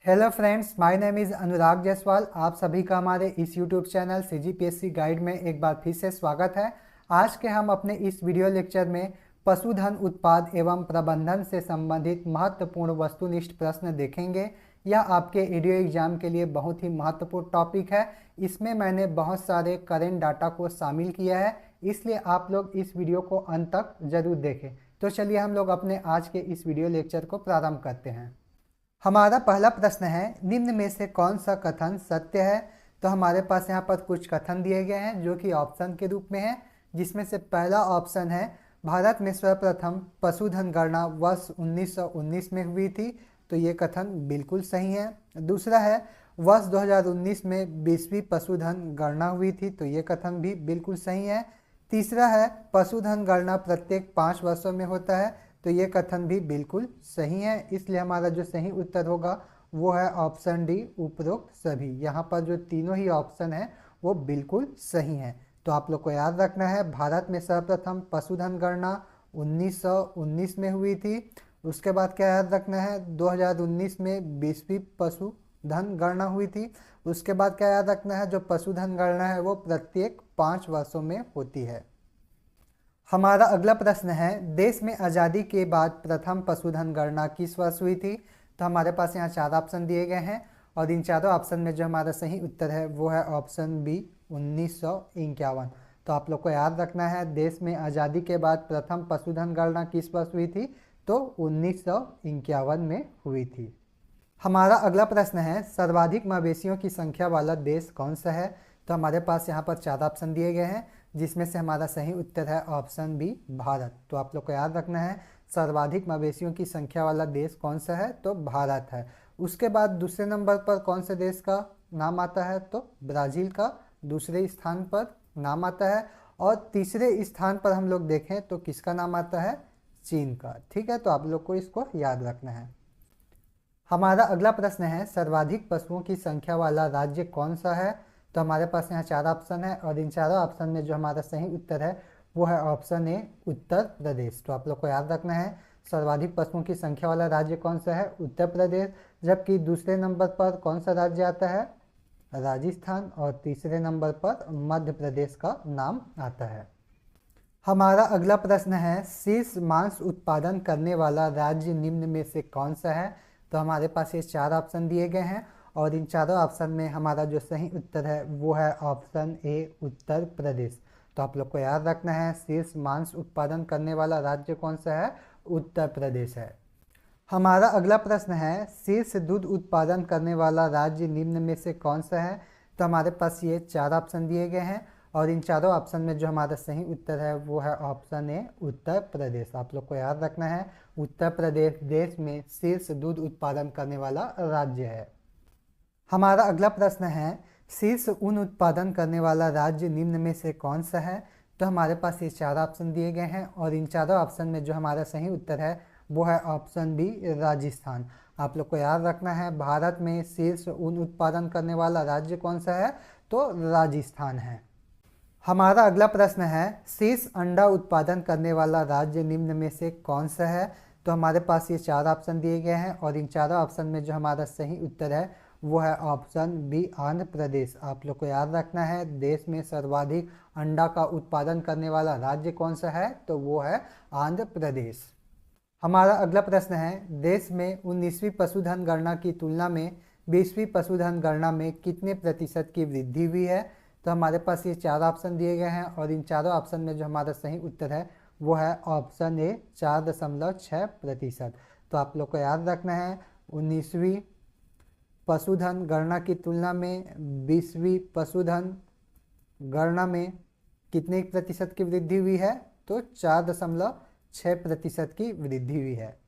Hello friends, my name is Anurag Jaiswal. आप सभी का हमारे इस यूट्यूब चैनल सीजीपीएससी गाइड में एक बार फिर से स्वागत है। आज के हम अपने इस वीडियो लेक्चर में पशुधन उत्पाद एवं प्रबंधन से संबंधित महत्वपूर्ण वस्तुनिष्ठ प्रश्न देखेंगे। यह आपके वीडियो एग्जाम के लिए बहुत ही महत्वपूर्ण टॉपिक है। इसमें मैंने बहुत सारे करेंट डाटा को शामिल किया है, इसलिए आप लोग इस वीडियो को अंत तक जरूर देखें। तो चलिए हम लोग अपने आज के इस वीडियो लेक्चर को प्रारंभ करते हैं। हमारा पहला प्रश्न है, निम्न में से कौन सा कथन सत्य है। तो हमारे पास यहाँ पर कुछ कथन दिए गए हैं जो कि ऑप्शन के रूप में है, जिसमें से पहला ऑप्शन है भारत में सर्वप्रथम पशुधन गणना वर्ष 1919 में हुई थी। तो ये कथन बिल्कुल सही है। दूसरा है वर्ष 2019 में 20वीं पशुधन गणना हुई थी। तो ये कथन भी बिल्कुल सही है। तीसरा है पशुधन गणना प्रत्येक 5 वर्षों में होता है। तो ये कथन भी बिल्कुल सही है, इसलिए हमारा जो सही उत्तर होगा वो है ऑप्शन डी, उपरोक्त सभी। यहाँ पर जो तीनों ही ऑप्शन है वो बिल्कुल सही है। तो आप लोग को याद रखना है, भारत में सर्वप्रथम पशुधन गणना 1919 में हुई थी। उसके बाद क्या याद रखना है, 2019 में 20वीं पशुधन गणना हुई थी। उसके बाद क्या याद रखना है, जो पशुधन गणना है वो प्रत्येक 5 वर्षों में होती है। हमारा अगला प्रश्न है, देश में आज़ादी के बाद प्रथम पशुधन गणना किस वर्ष हुई थी। तो हमारे पास यहाँ 4 ऑप्शन दिए गए हैं और इन चारों ऑप्शन में जो हमारा सही उत्तर है वो है ऑप्शन बी, 1951। तो आप लोग को याद रखना है, देश में आज़ादी के बाद प्रथम पशुधन गणना किस वर्ष हुई थी। तो 1951 में हुई थी। हमारा अगला प्रश्न है, सर्वाधिक मवेशियों की संख्या वाला देश कौन सा है। तो हमारे पास यहाँ पर 4 ऑप्शन दिए गए हैं, जिसमें से हमारा सही उत्तर है ऑप्शन बी, भारत। तो आप लोग को याद रखना है, सर्वाधिक मवेशियों की संख्या वाला देश कौन सा है, तो भारत है। उसके बाद दूसरे नंबर पर कौन से देश का नाम आता है, तो ब्राज़ील का दूसरे स्थान पर नाम आता है। और तीसरे स्थान पर हम लोग देखें तो किसका नाम आता है, चीन का। ठीक है, तो आप लोग को इसको याद रखना है। हमारा अगला प्रश्न है, सर्वाधिक पशुओं की संख्या वाला राज्य कौन सा है। तो हमारे पास यहाँ 4 ऑप्शन है और इन चारों ऑप्शन में जो हमारा सही उत्तर है वो है ऑप्शन ए, उत्तर प्रदेश। तो आप लोग को याद रखना है, सर्वाधिक पशुओं की संख्या वाला राज्य कौन सा है, उत्तर प्रदेश। जबकि दूसरे नंबर पर कौन सा राज्य आता है, राजस्थान। और तीसरे नंबर पर मध्य प्रदेश का नाम आता है। हमारा अगला प्रश्न है, शीर्ष मांस उत्पादन करने वाला राज्य निम्न में से कौन सा है। तो हमारे पास ये 4 ऑप्शन दिए गए हैं और इन चारों ऑप्शन में हमारा जो सही उत्तर है वो है ऑप्शन ए, उत्तर प्रदेश। तो आप लोग को याद रखना है, शीर्ष मांस उत्पादन करने वाला राज्य कौन सा है, उत्तर प्रदेश है। हमारा अगला प्रश्न है, शीर्ष दूध उत्पादन करने वाला राज्य निम्न में से कौन सा है। तो हमारे पास ये 4 ऑप्शन दिए गए हैं और इन चारों ऑप्शन में जो हमारा सही उत्तर है वो है ऑप्शन ए, उत्तर प्रदेश। आप लोग को याद रखना है, उत्तर प्रदेश देश में शीर्ष दूध उत्पादन करने वाला राज्य है। हमारा अगला प्रश्न है, शीर्ष ऊन उत्पादन करने वाला राज्य निम्न में से कौन सा है। तो हमारे पास ये 4 ऑप्शन दिए गए हैं और इन चारों ऑप्शन में जो हमारा सही उत्तर है वो है ऑप्शन बी, राजस्थान। आप लोग को याद रखना है, भारत में शीर्ष ऊन उत्पादन करने वाला राज्य कौन सा है, तो राजस्थान है। हमारा अगला प्रश्न है, शीर्ष अंडा उत्पादन करने वाला राज्य निम्न में से कौन सा है। तो हमारे पास ये 4 ऑप्शन दिए गए हैं और इन चारों ऑप्शन में जो हमारा सही उत्तर है वो है ऑप्शन बी, आंध्र प्रदेश। आप लोग को याद रखना है, देश में सर्वाधिक अंडा का उत्पादन करने वाला राज्य कौन सा है, तो वो है आंध्र प्रदेश। हमारा अगला प्रश्न है, देश में 19वीं पशुधन गणना की तुलना में 20वीं पशुधन गणना में कितने प्रतिशत की वृद्धि हुई है। तो हमारे पास ये 4 ऑप्शन दिए गए हैं और इन चारों ऑप्शन में जो हमारा सही उत्तर है वो है ऑप्शन ए, 4.6%। तो आप लोग को याद रखना है, 19वीं पशुधन गणना की तुलना में 20वीं पशुधन गणना में कितने प्रतिशत की वृद्धि हुई है, तो 4.6% की वृद्धि हुई है।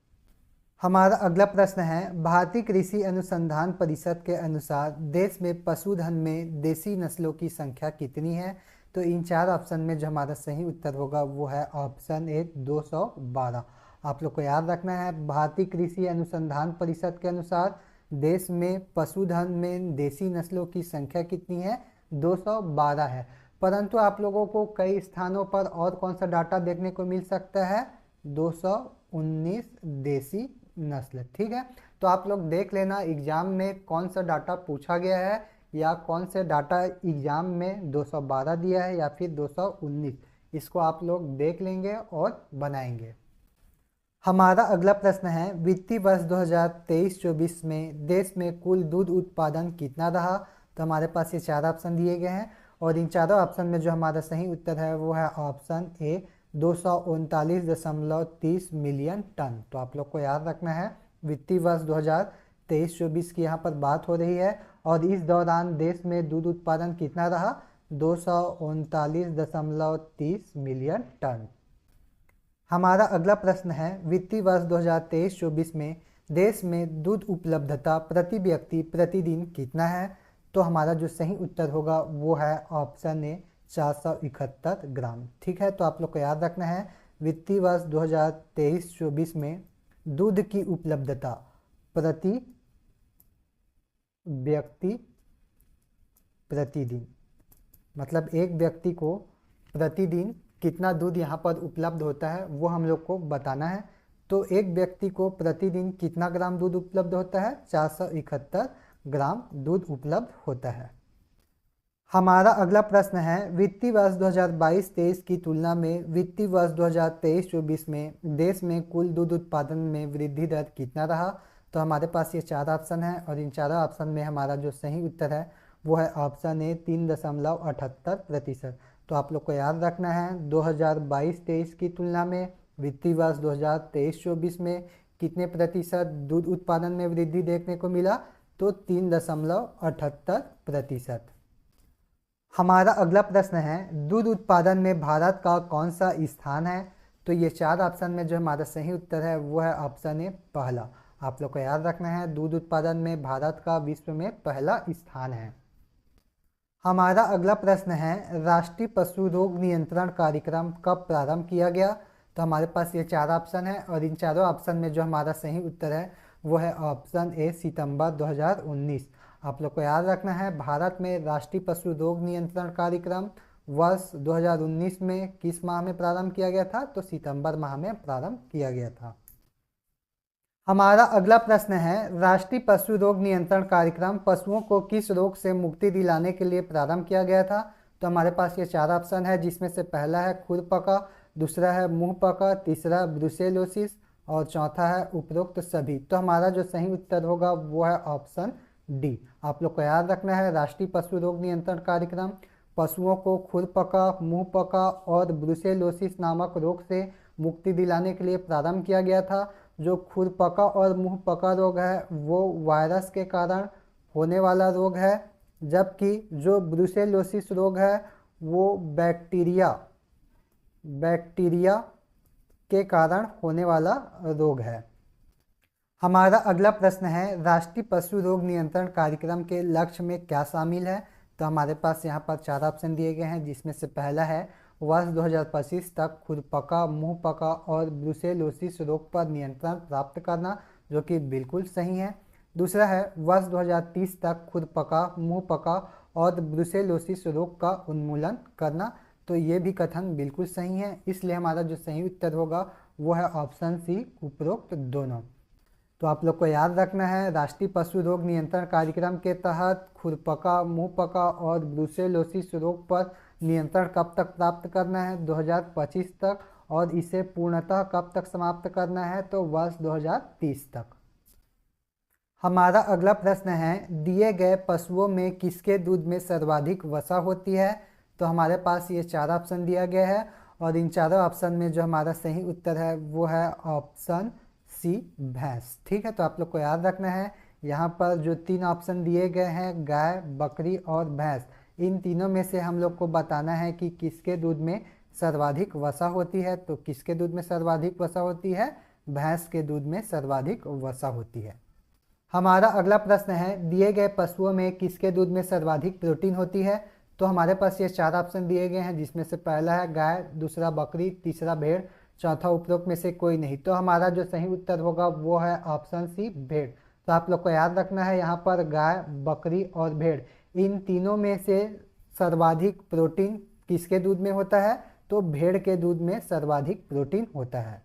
हमारा अगला प्रश्न है, भारतीय कृषि अनुसंधान परिषद के अनुसार देश में पशुधन में देसी नस्लों की संख्या कितनी है। तो इन 4 ऑप्शन में जो हमारा सही उत्तर होगा वो है ऑप्शन ए, 212। आप लोग को याद रखना है, भारतीय कृषि अनुसंधान परिषद के अनुसार देश में पशुधन में देसी नस्लों की संख्या कितनी है, 212 है। परंतु आप लोगों को कई स्थानों पर और कौन सा डाटा देखने को मिल सकता है, 219 देसी नस्ल। ठीक है, तो आप लोग देख लेना एग्ज़ाम में कौन सा डाटा पूछा गया है या कौन से डाटा एग्ज़ाम में 212 दिया है या फिर 219, इसको आप लोग देख लेंगे और बनाएंगे। हमारा अगला प्रश्न है, वित्तीय वर्ष 2023-24 में देश में कुल दूध उत्पादन कितना रहा? तो हमारे पास ये 4 ऑप्शन दिए गए हैं और इन चारों ऑप्शन में जो हमारा सही उत्तर है वो है ऑप्शन ए 239.30 मिलियन टन। तो आप लोग को याद रखना है वित्तीय वर्ष 2023-24 की यहाँ पर बात हो रही है और इस दौरान देश में दूध उत्पादन कितना रहा? 239.30 मिलियन टन। हमारा अगला प्रश्न है, वित्तीय वर्ष 2023-24 में देश में दूध उपलब्धता प्रति व्यक्ति प्रतिदिन कितना है? तो हमारा जो सही उत्तर होगा वो है ऑप्शन ए 471 ग्राम। ठीक है, तो आप लोग को याद रखना है वित्तीय वर्ष 2023-24 में दूध की उपलब्धता प्रति व्यक्ति प्रतिदिन, मतलब एक व्यक्ति को प्रतिदिन कितना दूध यहाँ पर उपलब्ध होता है वो हम लोग को बताना है। तो एक व्यक्ति को प्रतिदिन कितना ग्राम दूध उपलब्ध होता है? 471 ग्राम दूध उपलब्ध होता है। हमारा अगला प्रश्न है, वित्तीय वर्ष 2022-23 की तुलना में वित्तीय वर्ष 2023-24 में देश में कुल दूध उत्पादन में वृद्धि दर कितना रहा? तो हमारे पास ये 4 ऑप्शन है और इन चारों ऑप्शन में हमारा जो सही उत्तर है वो है ऑप्शन ए 3.78%। तो आप लोग को याद रखना है 2022-23 की तुलना में वित्तीय वर्ष 2023-24 में कितने प्रतिशत दूध उत्पादन में वृद्धि देखने को मिला? तो 3.78%। हमारा अगला प्रश्न है, दूध उत्पादन में भारत का कौन सा स्थान है? तो ये 4 ऑप्शन में जो हमारा सही उत्तर है वो है ऑप्शन ए पहला। आप लोग को याद रखना है दूध उत्पादन में भारत का विश्व में पहला स्थान है। हमारा अगला प्रश्न है, राष्ट्रीय पशु रोग नियंत्रण कार्यक्रम कब प्रारंभ किया गया? तो हमारे पास ये 4 ऑप्शन है और इन चारों ऑप्शन में जो हमारा सही उत्तर है वो है ऑप्शन ए सितंबर 2019। आप लोग को याद रखना है भारत में राष्ट्रीय पशु रोग नियंत्रण कार्यक्रम वर्ष 2019 में किस माह में प्रारंभ किया गया था? तो सितंबर माह में प्रारंभ किया गया था। हमारा अगला प्रश्न है, राष्ट्रीय पशु रोग नियंत्रण कार्यक्रम पशुओं को किस रोग से मुक्ति दिलाने के लिए प्रारंभ किया गया था? तो हमारे पास ये 4 ऑप्शन है जिसमें से पहला है खुरपका, दूसरा है मुंहपका, तीसरा ब्रुसेलोसिस और चौथा है उपरोक्त सभी। तो हमारा जो सही उत्तर होगा वो है ऑप्शन डी। आप लोग को याद रखना है राष्ट्रीय पशु रोग नियंत्रण कार्यक्रम पशुओं को खुरपका, मुंहपका और ब्रुसेलोसिस नामक रोग से मुक्ति दिलाने के लिए प्रारंभ किया गया था। जो खुरपका और मुंहपका रोग है वो वायरस के कारण होने वाला रोग है, जबकि जो ब्रुसेलोसिस रोग है वो बैक्टीरिया के कारण होने वाला रोग है। हमारा अगला प्रश्न है, राष्ट्रीय पशु रोग नियंत्रण कार्यक्रम के लक्ष्य में क्या शामिल है? तो हमारे पास यहाँ पर 4 ऑप्शन दिए गए हैं जिसमें से पहला है वर्ष 2025 तक खुरपका, मुंहपका और ब्रुसेलोसिस रोग पर नियंत्रण प्राप्त करना, जो कि बिल्कुल सही है। दूसरा है वर्ष 2030 तक खुरपका, मुंहपका और ब्रुसेलोसिस रोग का उन्मूलन करना, तो ये भी कथन बिल्कुल सही है। इसलिए हमारा जो सही उत्तर होगा वो है ऑप्शन सी उपरोक्त दोनों। तो आप लोग को याद रखना है राष्ट्रीय पशु रोग नियंत्रण कार्यक्रम के तहत खुरपका, मुंहपका और ब्रुसेलोसिस रोग पर नियंत्रण कब तक प्राप्त करना है? 2025 तक। और इसे पूर्णतः कब तक समाप्त करना है? तो वर्ष 2030 तक। हमारा अगला प्रश्न है, दिए गए पशुओं में किसके दूध में सर्वाधिक वसा होती है? तो हमारे पास ये 4 ऑप्शन दिया गया है और इन चारों ऑप्शन में जो हमारा सही उत्तर है वो है ऑप्शन सी भैंस। ठीक है, तो आप लोग को याद रखना है यहाँ पर जो 3 ऑप्शन दिए गए हैं गाय, बकरी और भैंस, इन तीनों में से हम लोग को बताना है कि किसके दूध में सर्वाधिक वसा होती है। तो किसके दूध में सर्वाधिक वसा होती है? भैंस के दूध में सर्वाधिक वसा होती है। हमारा अगला प्रश्न है, दिए गए पशुओं में किसके दूध में सर्वाधिक प्रोटीन होती है? तो हमारे पास ये 4 ऑप्शन दिए गए हैं जिसमें से पहला है गाय, दूसरा बकरी, तीसरा भेड़, चौथा उपरोक्त में से कोई नहीं। तो हमारा जो सही उत्तर होगा वो है ऑप्शन सी भेड़। तो आप लोग को याद रखना है यहाँ पर गाय, बकरी और भेड़, इन तीनों में से सर्वाधिक प्रोटीन किसके दूध में होता है? तो भेड़ के दूध में सर्वाधिक प्रोटीन होता है।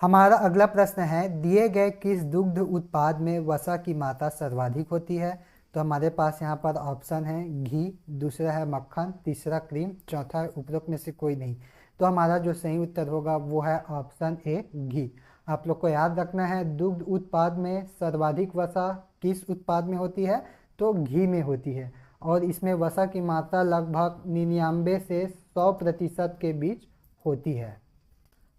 हमारा अगला प्रश्न है, दिए गए किस दुग्ध उत्पाद में वसा की मात्रा सर्वाधिक होती है? तो हमारे पास यहाँ पर ऑप्शन है घी, दूसरा है मक्खन, तीसरा क्रीम, चौथा है उपरोक्त में से कोई नहीं। तो हमारा जो सही उत्तर होगा वो है ऑप्शन ए घी। आप लोग को याद रखना है, दुग्ध उत्पाद में सर्वाधिक वसा किस उत्पाद में होती है? तो घी में होती है, और इसमें वसा की मात्रा लगभग 99 से 100% के बीच होती है।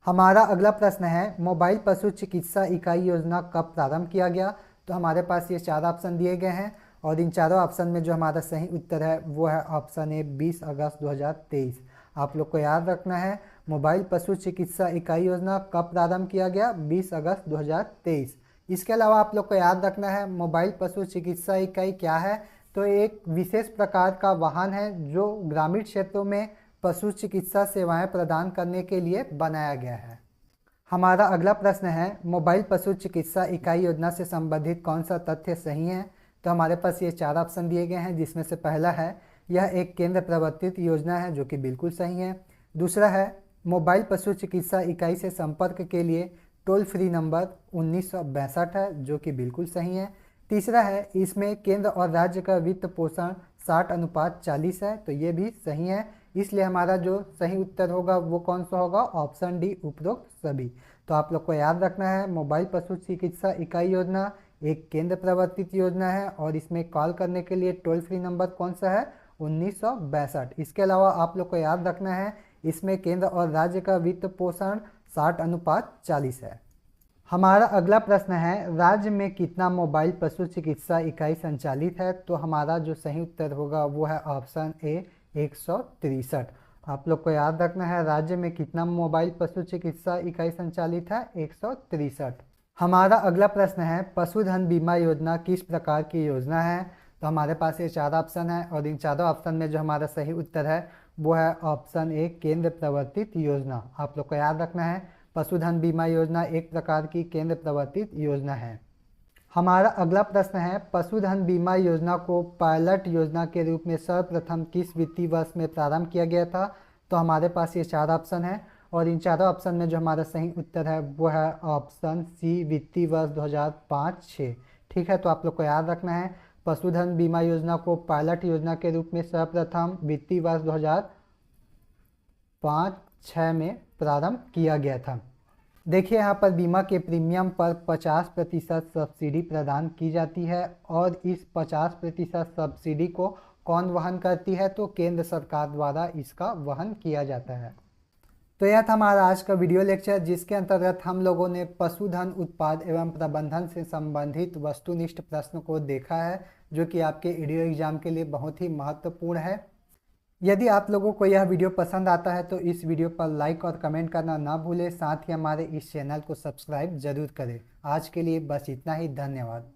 हमारा अगला प्रश्न है, मोबाइल पशु चिकित्सा इकाई योजना कब प्रारंभ किया गया? तो हमारे पास ये 4 ऑप्शन दिए गए हैं, और इन चारों ऑप्शन में जो हमारा सही उत्तर है वो है ऑप्शन ए 20 अगस्त 2023। आप लोग को याद रखना है, मोबाइल पशु चिकित्सा इकाई योजना कब प्रारंभ किया गया? 20 अगस्त 2023। इसके अलावा आप लोग को याद रखना है, मोबाइल पशु चिकित्सा इकाई क्या है? तो एक विशेष प्रकार का वाहन है जो ग्रामीण क्षेत्रों में पशु चिकित्सा सेवाएं प्रदान करने के लिए बनाया गया है। हमारा अगला प्रश्न है, मोबाइल पशु चिकित्सा इकाई योजना से संबंधित कौन सा तथ्य सही है? तो हमारे पास ये 4 ऑप्शन दिए गए हैं, जिसमें से पहला है यह एक केंद्र प्रवर्तित योजना है, जो कि बिल्कुल सही है। दूसरा है, मोबाइल पशु चिकित्सा इकाई से संपर्क के लिए टोल फ्री नंबर 1962 है, जो कि बिल्कुल सही है। तीसरा है, इसमें केंद्र और राज्य का वित्त पोषण 60:40 है, तो ये भी सही है। इसलिए हमारा जो सही उत्तर होगा वो कौन सा होगा? ऑप्शन डी उपरोक्त सभी। तो आप लोग को याद रखना है, मोबाइल पशु चिकित्सा इकाई योजना एक केंद्र प्रवर्तित योजना है, और इसमें कॉल करने के लिए टोल फ्री नंबर कौन सा है? 1962। इसके अलावा आप लोग को याद रखना है, इसमें केंद्र और राज्य का वित्त पोषण 60:40 है। हमारा अगला प्रश्न है, राज्य में कितना मोबाइल पशु चिकित्सा इकाई संचालित है? तो हमारा जो सही उत्तर होगा वो है ऑप्शन ए 163। आप लोग को याद रखना है, राज्य में कितना मोबाइल पशु चिकित्सा इकाई संचालित है? 163। हमारा अगला प्रश्न है, पशुधन बीमा योजना किस प्रकार की योजना है? तो हमारे पास ये 4 ऑप्शन है, और इन चारों ऑप्शन में जो हमारा सही उत्तर है वो है ऑप्शन ए केंद्र प्रवर्तित योजना। आप लोग को याद रखना है, पशुधन बीमा योजना एक प्रकार की केंद्र प्रवर्तित योजना है। हमारा अगला प्रश्न है, पशुधन बीमा योजना को पायलट योजना के रूप में सर्वप्रथम किस वित्तीय वर्ष में प्रारंभ किया गया था? तो हमारे पास ये 4 ऑप्शन है, और इन चारों ऑप्शन में जो हमारा सही उत्तर है वो है ऑप्शन सी वित्तीय वर्ष 2005-06। ठीक है, तो आप लोग को याद रखना है, पशुधन बीमा योजना को पायलट योजना के रूप में सर्वप्रथम वित्तीय वर्ष 2005-06 में प्रारंभ किया गया था। देखिए, यहाँ पर बीमा के प्रीमियम पर 50% सब्सिडी प्रदान की जाती है, और इस 50% सब्सिडी को कौन वहन करती है? तो केंद्र सरकार द्वारा इसका वहन किया जाता है। तो यह था हमारा आज का वीडियो लेक्चर, जिसके अंतर्गत हम लोगों ने पशुधन उत्पाद एवं प्रबंधन से संबंधित वस्तुनिष्ठ प्रश्न को देखा है, जो कि आपके ईडीओ एग्जाम के लिए बहुत ही महत्वपूर्ण है। यदि आप लोगों को यह वीडियो पसंद आता है तो इस वीडियो पर लाइक और कमेंट करना ना भूलें, साथ ही हमारे इस चैनल को सब्सक्राइब जरूर करें। आज के लिए बस इतना ही, धन्यवाद।